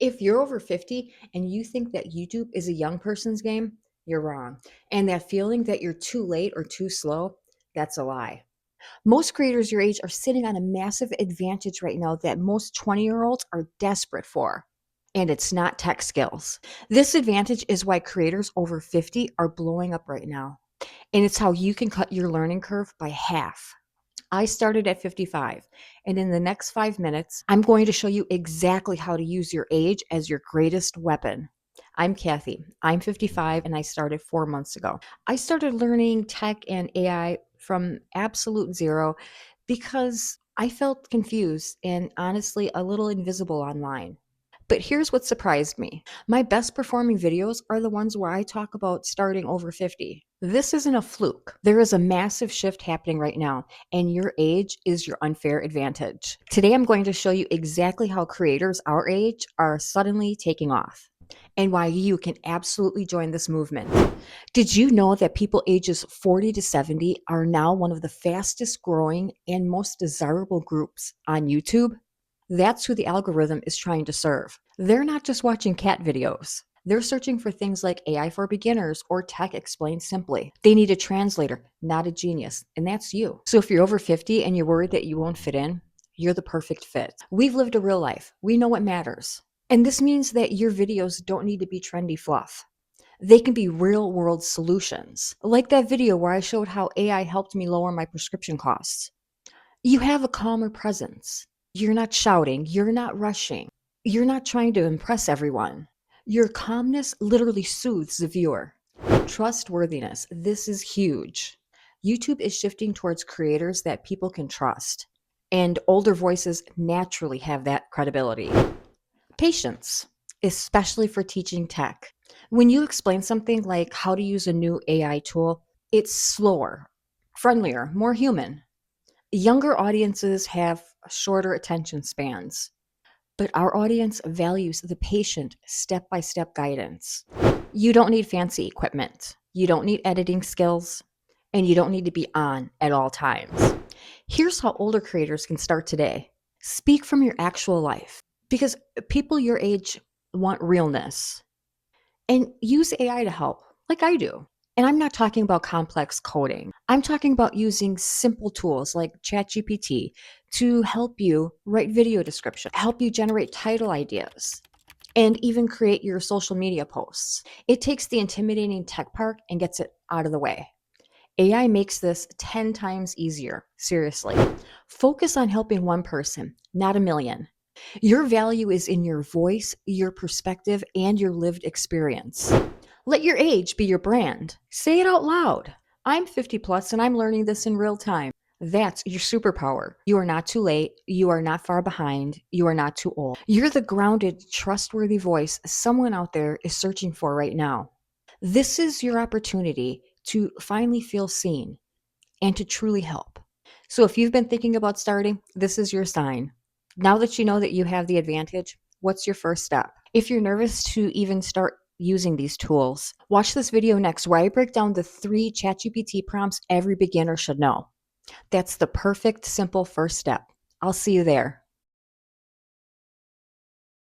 If you're over 50 and you think that YouTube is a young person's game, you're wrong. And that feeling that you're too late or too slow, that's a lie. Most creators your age are sitting on a massive advantage right now that most 20-year-olds are desperate for. And it's not tech skills. This advantage is why creators over 50 are blowing up right now. And it's how you can cut your learning curve by half. I started at 55, and in the next 5 minutes, I'm going to show you exactly how to use your age as your greatest weapon. I'm Kathy. I'm 55, and I started 4 months ago. I started learning tech and AI from absolute zero because I felt confused and honestly a little invisible online. But here's what surprised me. My best performing videos are the ones where I talk about starting over 50. This isn't a fluke. There is a massive shift happening right now, and your age is your unfair advantage. Today, I'm going to show you exactly how creators our age are suddenly taking off and why you can absolutely join this movement. Did you know that people ages 40 to 70 are now one of the fastest growing and most desirable groups on YouTube? That's who the algorithm is trying to serve. They're not just watching cat videos. They're searching for things like AI for beginners or tech explained simply. They need a translator, not a genius, and that's you. So if you're over 50 and you're worried that you won't fit in, you're the perfect fit. We've lived a real life. We know what matters. And this means that your videos don't need to be trendy fluff. They can be real world solutions. Like that video where I showed how AI helped me lower my prescription costs. You have a calmer presence. You're not shouting. You're not rushing. You're not trying to impress everyone. Your calmness literally soothes the viewer. Trustworthiness. This is huge. YouTube is shifting towards creators that people can trust, and older voices naturally have that credibility. Patience, especially for teaching tech. When you explain something like how to use a new AI tool, it's slower, friendlier, more human. Younger audiences have shorter attention spans, but our audience values the patient step by step guidance. You don't need fancy equipment, you don't need editing skills, and you don't need to be on at all times. Here's how older creators can start today. Speak from your actual life because people your age want realness, and use AI to help, like I do. And I'm not talking about complex coding. I'm talking about using simple tools like ChatGPT to help you write video description, help you generate title ideas, and even create your social media posts. It takes the intimidating tech part and gets it out of the way. AI makes this 10 times easier. Seriously. Focus on helping one person, not a million. Your value is in your voice, your perspective, and your lived experience. Let your age be your brand. Say it out loud. I'm 50 plus and I'm learning this in real time. That's your superpower. You are not too late. You are not far behind. You are not too old. You're the grounded, trustworthy voice someone out there is searching for right now. This is your opportunity to finally feel seen and to truly help. So if you've been thinking about starting, this is your sign. Now that you know that you have the advantage, what's your first step? If you're nervous to even start using these tools, watch this video next where I break down the 3 ChatGPT prompts every beginner should know. That's the perfect, simple first step. I'll see you there.